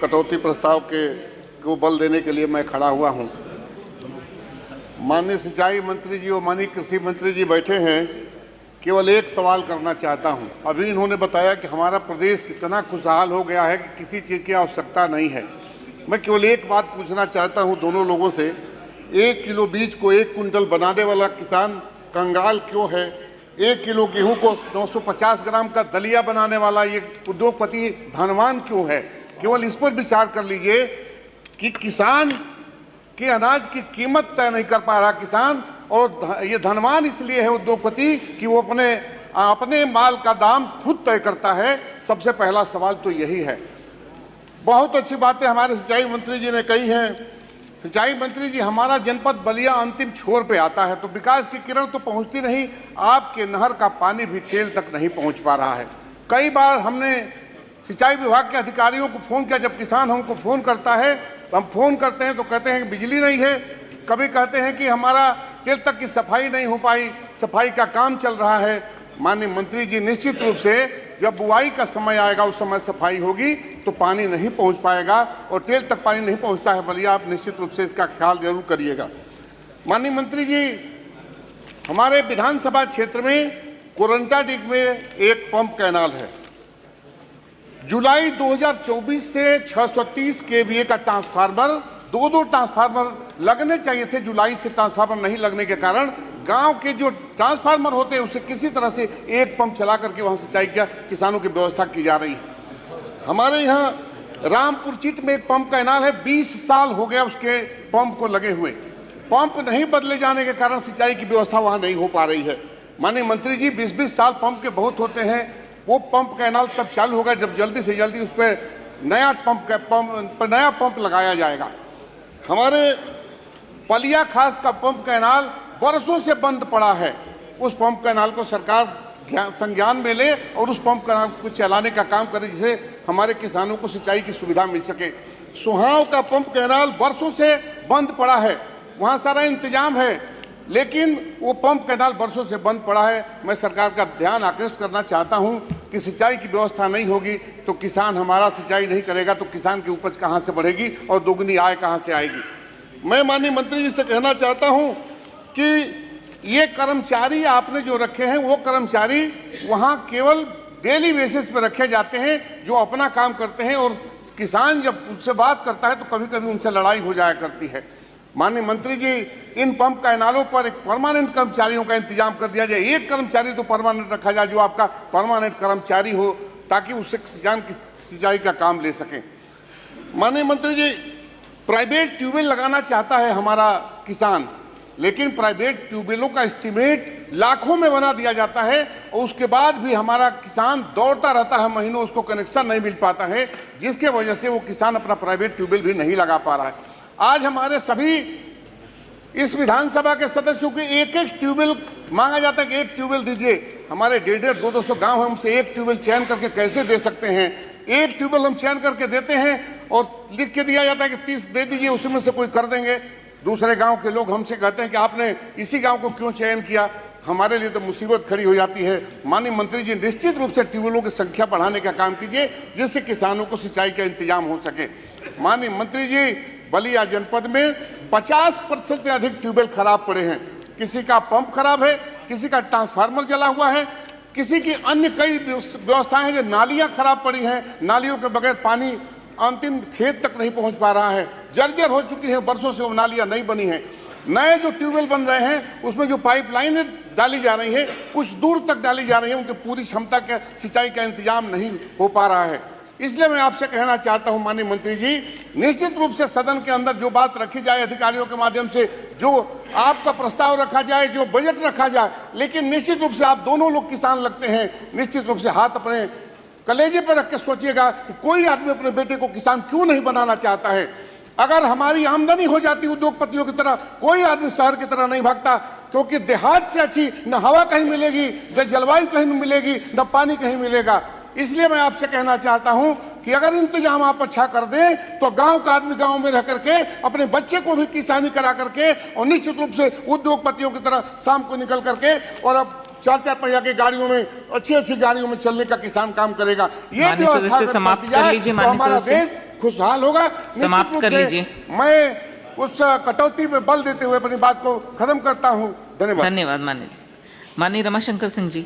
कटौती प्रस्ताव को बल देने के लिए मैं खड़ा हुआ हूं। माननीय सिंचाई मंत्री जी और माननीय कृषि मंत्री जी बैठे हैं। केवल एक सवाल करना चाहता हूं। अभी इन्होंने बताया कि हमारा प्रदेश इतना खुशहाल हो गया है कि किसी चीज़ की आवश्यकता नहीं है। मैं केवल एक बात पूछना चाहता हूं दोनों लोगों से, 1 किलो बीज को 1 कुंटल बनाने वाला किसान कंगाल क्यों है? 1 किलो गेहूं को 950 ग्राम का दलिया बनाने वाला ये उद्योगपति धनवान क्यों है? केवल इस पर विचार कर लीजिए कि किसान के अनाज की कीमत तय नहीं कर पा रहा किसान, और ये धनवान इसलिए है उद्योगपति कि वो अपने माल का दाम खुद तय करता है। सबसे पहला सवाल तो यही है। बहुत अच्छी बातें हमारे सिंचाई मंत्री जी ने कही हैं। सिंचाई मंत्री जी, हमारा जनपद बलिया अंतिम छोर पे आता है, तो विकास की किरण तो पहुंचती नहीं, आपके नहर का पानी भी तेल तक नहीं पहुंच पा रहा है। कई बार हमने सिंचाई विभाग के अधिकारियों को फ़ोन किया। जब किसान हमको फ़ोन करता है, हम फ़ोन करते हैं तो कहते हैं कि बिजली नहीं है, कभी कहते हैं कि हमारा तेल तक की सफाई नहीं हो पाई, सफाई का काम चल रहा है। माननीय मंत्री जी, निश्चित रूप से जब बुआई का समय आएगा उस समय सफाई होगी तो पानी नहीं पहुंच पाएगा, और तेल तक पानी नहीं पहुंचता है बलिया। आप निश्चित रूप से इसका ख्याल जरूर करिएगा। माननीय मंत्री जी, हमारे विधानसभा क्षेत्र में कोरंटाडीह में एक पंप कैनाल है। जुलाई 2024 से 630 केवीए का ट्रांसफार्मर, दो ट्रांसफार्मर लगने चाहिए थे। जुलाई से ट्रांसफार्मर नहीं लगने के कारण गांव के जो ट्रांसफार्मर होते हैं उसे किसी तरह से एक पंप चला करके वहां सिंचाई का किसानों की व्यवस्था की जा रही है। हमारे यहाँ रामपुर चिट में एक पंप कैनाल है, 20 साल हो गया उसके पंप को लगे हुए। पंप नहीं बदले जाने के कारण सिंचाई की व्यवस्था वहाँ नहीं हो पा रही है। माननीय मंत्री जी, 20-20 साल पंप के बहुत होते हैं। वो पंप कैनाल तब चालू होगा जब जल्दी से जल्दी उस पर नया पंप लगाया जाएगा। हमारे पलिया खास का पंप कैनाल बरसों से बंद पड़ा है। उस पंप कैनाल को सरकार संज्ञान में ले और उस पंप कैनाल को चलाने का काम करे, जिससे हमारे किसानों को सिंचाई की सुविधा मिल सके। सुहाव का पंप कैनाल बरसों से बंद पड़ा है, वहाँ सारा इंतजाम है, लेकिन वो पंप कैनाल बरसों से बंद पड़ा है। मैं सरकार का ध्यान आकृष्ट करना चाहता हूँ कि सिंचाई की व्यवस्था नहीं होगी तो किसान हमारा सिंचाई नहीं करेगा तो किसान की उपज कहाँ से बढ़ेगी और दोगुनी आय कहाँ से आएगी। मैं माननीय मंत्री जी से कहना चाहता हूँ कि ये कर्मचारी आपने जो रखे हैं वो कर्मचारी वहाँ केवल डेली बेसिस पर रखे जाते हैं जो अपना काम करते हैं, और किसान जब उससे बात करता है तो कभी कभी उनसे लड़ाई हो जाया करती है। माननीय मंत्री जी, इन पंप कैनालों पर एक परमानेंट कर्मचारियों का इंतजाम कर दिया जाए। एक कर्मचारी तो परमानेंट रखा जाए जो आपका परमानेंट कर्मचारी हो, ताकि उससे किसान की सिंचाई का काम ले सकें। माननीय मंत्री जी, प्राइवेट ट्यूबवेल लगाना चाहता है हमारा किसान, लेकिन प्राइवेट ट्यूबवेलों का एस्टीमेट लाखों में बना दिया जाता है और उसके बाद भी हमारा किसान दौड़ता रहता है, महीनों उसको कनेक्शन नहीं मिल पाता है, जिसके वजह से वो किसान अपना प्राइवेट ट्यूबवेल भी नहीं लगा पा रहा है। आज हमारे सभी इस विधानसभा के सदस्यों को एक ट्यूबवेल मांगा जाता है कि एक ट्यूबवेल दीजिए। हमारे 150-200 गांव हैं, हमसे एक ट्यूबवेल चयन करके कैसे दे सकते हैं? एक ट्यूबवेल हम चयन करके देते हैं और लिख के दिया जाता है कि 30 दे दीजिए, उसमें से कोई कर देंगे। दूसरे गांव के लोग हमसे कहते हैं कि आपने इसी गांव को क्यों चयन किया? हमारे लिए तो मुसीबत खड़ी हो जाती है। माननीय मंत्री जी, निश्चित रूप से ट्यूबवेलों की संख्या बढ़ाने का काम कीजिए जिससे किसानों को सिंचाई का इंतजाम हो सके। माननीय मंत्री जी, बलिया जनपद में 50% से अधिक ट्यूबवेल खराब पड़े हैं। किसी का पंप खराब है, किसी का ट्रांसफार्मर जला हुआ है, किसी की अन्य कई व्यवस्थाएं हैं, जो नालियां खराब पड़ी हैं, नालियों के बगैर पानी अंतिम खेत तक नहीं पहुंच पा रहा है, जर्जर हो चुकी है, बरसों से वो नालियां नहीं बनी हैं। नए जो ट्यूबवेल बन रहे हैं उसमें जो पाइपलाइनें डाली जा रही है कुछ दूर तक डाली जा रही है, उनकी पूरी क्षमता के सिंचाई का इंतजाम नहीं हो पा रहा है। इसलिए मैं आपसे कहना चाहता हूं माननीय मंत्री जी, निश्चित रूप से सदन के अंदर जो बात रखी जाए अधिकारियों के माध्यम से, जो आपका प्रस्ताव रखा जाए, जो बजट रखा जाए, लेकिन निश्चित रूप से आप दोनों लोग किसान लगते हैं, निश्चित रूप से हाथ अपने कलेजे पर रख के सोचिएगा कि कोई आदमी अपने बेटे को किसान क्यों नहीं बनाना चाहता है। अगर हमारी आमदनी हो जाती उद्योगपतियों की तरह, कोई आदमी शहर की तरह नहीं भागता, क्योंकि देहात से अच्छी न हवा कहीं मिलेगी, न जलवायु कहीं मिलेगी, न पानी कहीं मिलेगा। इसलिए मैं आपसे कहना चाहता हूं कि अगर इंतजाम आप अच्छा कर दें तो गांव का आदमी गांव में रह करके अपने बच्चे को भी किसानी करा करके और निश्चित रूप से उद्योगपतियों की तरह शाम को निकल करके और अब 4-4 पहिया की गाड़ियों में, अच्छी गाड़ियों में चलने का किसान काम करेगा। ये माननीय सदस्य समाप्त कर लीजिए। माननीय सदस्य खुशहाल होगा। समाप्त निश्चित कर रूप से लीजिए। मैं उस कटौती पे बल देते हुए अपनी बात को खत्म करता हूं। धन्यवाद। धन्यवाद माननीय जी। माननीय रमाशंकर सिंह जी।